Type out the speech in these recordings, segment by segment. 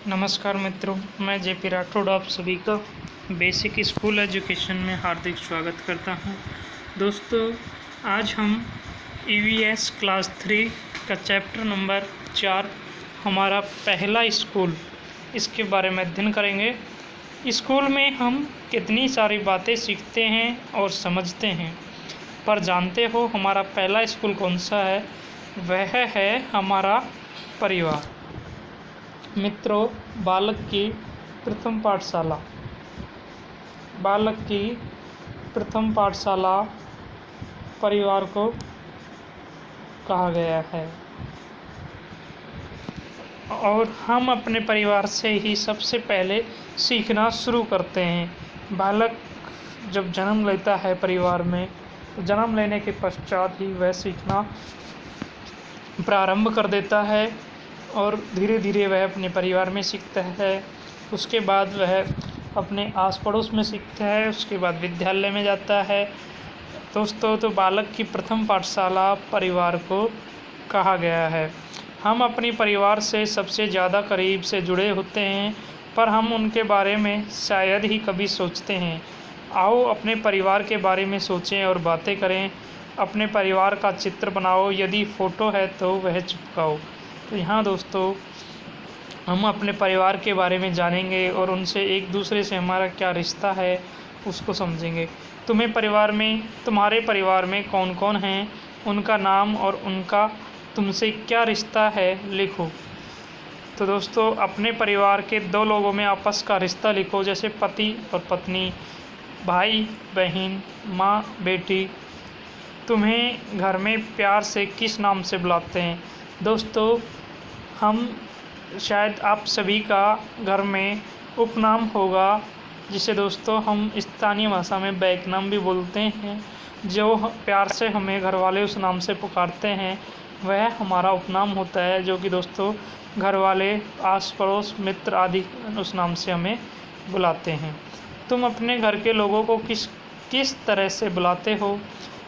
नमस्कार मित्रों, मैं जेपी राठौड़ आप सभी का बेसिक स्कूल एजुकेशन में हार्दिक स्वागत करता हूं। दोस्तों, आज हम ईवीएस क्लास 3 का चैप्टर नंबर 4 हमारा पहला स्कूल, इसके बारे में अध्ययन करेंगे। स्कूल में हम कितनी सारी बातें सीखते हैं और समझते हैं, पर जानते हो हमारा पहला स्कूल कौन सा है? वह है हमारा परिवार। मित्रों, बालक की प्रथम पाठशाला परिवार को कहा गया है, और हम अपने परिवार से ही सबसे पहले सीखना शुरू करते हैं। बालक जब जन्म लेता है परिवार में, तो जन्म लेने के पश्चात ही वह सीखना प्रारंभ कर देता है और धीरे धीरे वह अपने परिवार में सीखता है। उसके बाद वह अपने आस पड़ोस में सीखता है, उसके बाद विद्यालय में जाता है। दोस्तों, तो बालक की प्रथम पाठशाला परिवार को कहा गया है। हम अपने परिवार से सबसे ज़्यादा करीब से जुड़े होते हैं, पर हम उनके बारे में शायद ही कभी सोचते हैं। आओ अपने परिवार के बारे में सोचें और बातें करें। अपने परिवार का चित्र बनाओ, यदि फ़ोटो है तो वह चिपकाओ। तो यहाँ दोस्तों, हम अपने परिवार के बारे में जानेंगे और उनसे एक दूसरे से हमारा क्या रिश्ता है उसको समझेंगे। तुम्हारे परिवार में कौन कौन हैं, उनका नाम और उनका तुमसे क्या रिश्ता है, लिखो। तो दोस्तों, अपने परिवार के दो लोगों में आपस का रिश्ता लिखो, जैसे पति और पत्नी, भाई बहन, माँ बेटी। तुम्हें घर में प्यार से किस नाम से बुलाते हैं? दोस्तों, हम शायद आप सभी का घर में उपनाम होगा, जिसे दोस्तों हम स्थानीय भाषा में बैकनाम भी बोलते हैं। जो प्यार से हमें घर वाले उस नाम से पुकारते हैं, वह हमारा उपनाम होता है, जो कि दोस्तों घर वाले, आस पड़ोस, मित्र आदि उस नाम से हमें बुलाते हैं। तुम अपने घर के लोगों को किस तरह से बुलाते हो?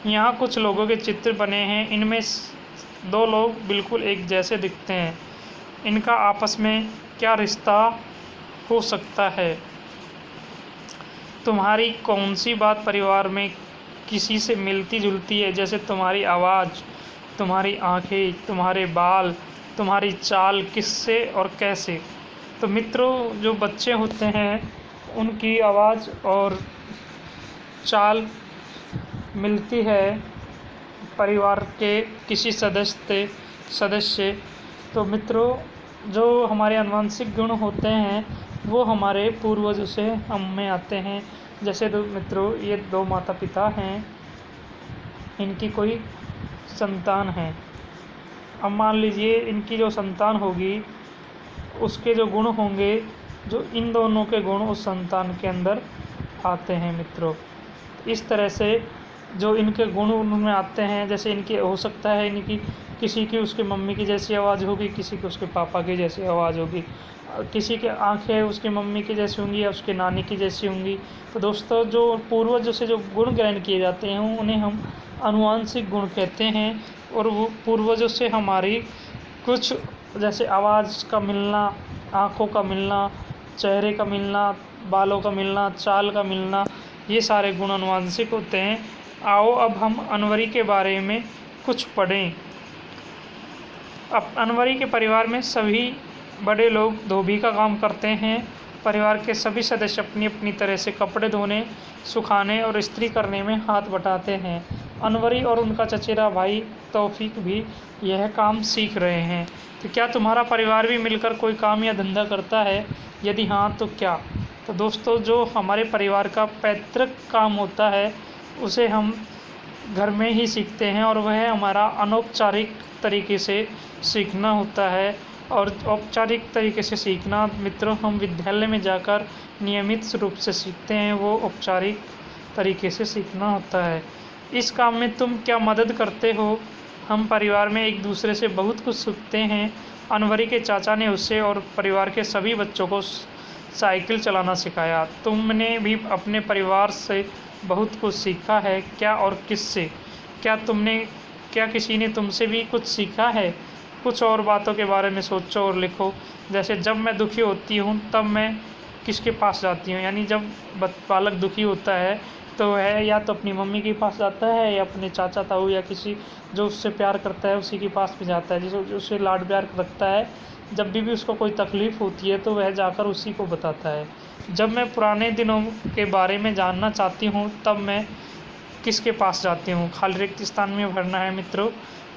यहाँ कुछ लोगों के चित्र बने हैं। इनमें दो लोग बिल्कुल एक जैसे दिखते हैं। इनका आपस में क्या रिश्ता हो सकता है? तुम्हारी कौन सी बात परिवार में किसी से मिलती जुलती है, जैसे तुम्हारी आवाज़, तुम्हारी आँखें, तुम्हारे बाल, तुम्हारी चाल किससे और कैसे? तो मित्रों, जो बच्चे होते हैं उनकी आवाज़ और चाल मिलती है परिवार के किसी सदस्य। तो मित्रों, जो हमारे आनुवंशिक गुण होते हैं वो हमारे पूर्वजों से हम में आते हैं। जैसे तो मित्रों, ये दो माता पिता हैं, इनकी कोई संतान है। अब मान लीजिए इनकी जो संतान होगी, उसके जो गुण होंगे, जो इन दोनों के गुण उस संतान के अंदर आते हैं। मित्रों, इस तरह से जो इनके गुण उनमें आते हैं, जैसे इनकी हो सकता है इनकी किसी की उसकी मम्मी की जैसी आवाज़ होगी, किसी की उसके पापा की जैसी आवाज़ होगी, किसी के आँखें उसकी मम्मी की जैसी होंगी या उसके नानी की जैसी होंगी। तो दोस्तों, जो पूर्वजों से जो गुण ग्रहण किए जाते हैं उन्हें हम आनुवंशिक गुण कहते हैं। और वो पूर्वजों से हमारी कुछ, जैसे आवाज़ का मिलना, आँखों का मिलना, चेहरे का मिलना, बालों का मिलना, चाल का मिलना, ये सारे गुण आनुवंशिक होते हैं। आओ अब हम अनवरी के बारे में कुछ पढ़ें। अब अनवरी के परिवार में सभी बड़े लोग धोबी का काम करते हैं। परिवार के सभी सदस्य अपनी अपनी तरह से कपड़े धोने, सुखाने और इस्त्री करने में हाथ बटाते हैं। अनवरी और उनका चचेरा भाई तौफीक भी यह काम सीख रहे हैं। तो क्या तुम्हारा परिवार भी मिलकर कोई काम या धंधा करता है? यदि हाँ, तो क्या? तो दोस्तों, जो हमारे परिवार का पैतृक काम होता है उसे हम घर में ही सीखते हैं, और वह हमारा अनौपचारिक तरीके से सीखना होता है। और औपचारिक तरीके से सीखना मित्रों हम विद्यालय में जाकर नियमित रूप से सीखते हैं, वो औपचारिक तरीके से सीखना होता है। इस काम में तुम क्या मदद करते हो? हम परिवार में एक दूसरे से बहुत कुछ सीखते हैं। अनवरी के चाचा ने उसे और परिवार के सभी बच्चों को साइकिल चलाना सिखाया। तुमने भी अपने परिवार से बहुत कुछ सीखा है क्या, और किससे? क्या किसी ने तुमसे भी कुछ सीखा है? कुछ और बातों के बारे में सोचो और लिखो। जैसे जब मैं दुखी होती हूँ तब मैं किसके पास जाती हूँ, यानी जब बालक दुखी होता है तो वह या तो अपनी मम्मी के पास जाता है या अपने चाचा ताऊ या किसी जो उससे प्यार करता है उसी के पास भी जाता है, जिसे उससे लाड प्यार रखता है। जब भी उसको कोई तकलीफ़ होती है तो वह जाकर उसी को बताता है। जब मैं पुराने दिनों के बारे में जानना चाहती हूँ तब मैं किसके पास जाती हूँ, खाली रिक्त स्थान में भरना है मित्रों।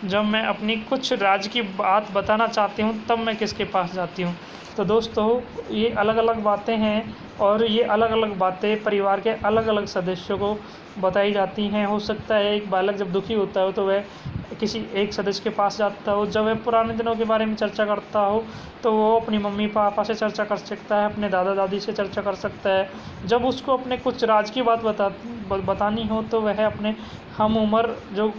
जब मैं अपनी कुछ राज की बात बताना चाहती हूँ तब मैं किसके पास जाती हूँ। तो दोस्तों ये अलग अलग बातें हैं और ये अलग अलग बातें परिवार के अलग अलग सदस्यों को बताई जाती हैं। हो सकता है एक बालक जब दुखी होता हो तो वह किसी एक सदस्य के पास जाता हो, जब वह पुराने दिनों के बारे में चर्चा करता हो तो वो अपनी मम्मी पापा से चर्चा कर सकता है, अपने दादा दादी से चर्चा कर सकता है। जब उसको अपने कुछ राज की बात बतानी हो तो वह अपने हम उम्र जो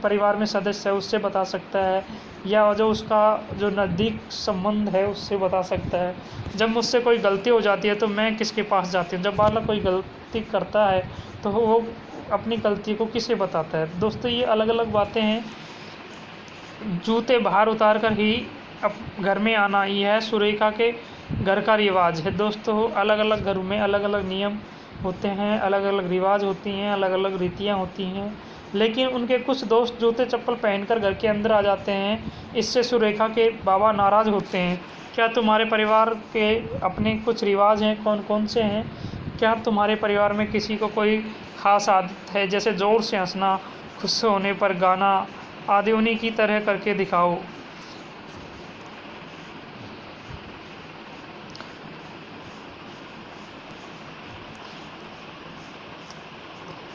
परिवार में सदस्य है उससे बता सकता है, या जो उसका जो नज़दीक संबंध है उससे बता सकता है। जब मुझसे कोई गलती हो जाती है तो मैं किसके पास जाती हूँ, जब बालक कोई गलती करता है तो वो अपनी गलती को किसे बताता है। दोस्तों ये अलग अलग बातें हैं। जूते बाहर उतार कर ही अब घर में आना, ही है सुरेखा के घर का रिवाज है। दोस्तों अलग अलग घरों में अलग अलग नियम होते हैं, अलग अलग रिवाज होती हैं, अलग अलग रीतियाँ होती हैं, लेकिन उनके कुछ दोस्त जूते चप्पल पहनकर घर के अंदर आ जाते हैं। इससे सुरेखा के बाबा नाराज़ होते हैं। क्या तुम्हारे परिवार के अपने कुछ रिवाज हैं, कौन कौन से हैं? क्या तुम्हारे परिवार में किसी को कोई ख़ास आदत है, जैसे ज़ोर से हंसना, खुश होने पर गाना आदि? उन्हीं की तरह करके दिखाओ।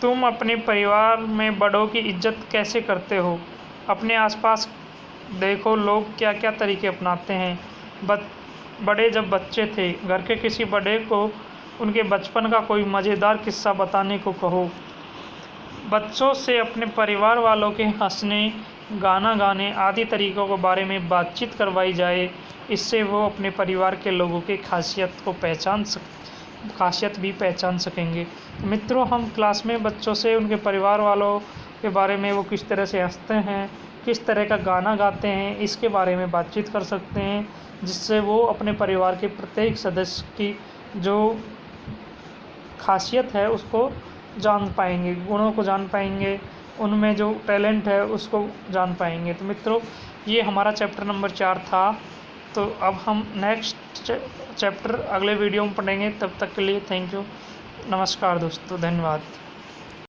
तुम अपने परिवार में बड़ों की इज्जत कैसे करते हो? अपने आसपास देखो लोग क्या क्या तरीके अपनाते हैं। बड़े जब बच्चे थे, घर के किसी बड़े को उनके बचपन का कोई मज़ेदार किस्सा बताने को कहो। बच्चों से अपने परिवार वालों के हंसने, गाना गाने आदि तरीकों के बारे में बातचीत करवाई जाए। इससे वो अपने परिवार के लोगों की खासियत भी पहचान सकेंगे। मित्रों हम क्लास में बच्चों से उनके परिवार वालों के बारे में, वो किस तरह से हंसते हैं, किस तरह का गाना गाते हैं, इसके बारे में बातचीत कर सकते हैं, जिससे वो अपने परिवार के प्रत्येक सदस्य की जो खासियत है उसको जान पाएंगे, गुणों को जान पाएंगे, उनमें जो टैलेंट है उसको जान पाएंगे। तो मित्रों ये हमारा चैप्टर नंबर 4 था। तो अब हम नेक्स्ट चैप्टर अगले वीडियो में पढ़ेंगे। तब तक के लिए थैंक यू, नमस्कार दोस्तों, धन्यवाद।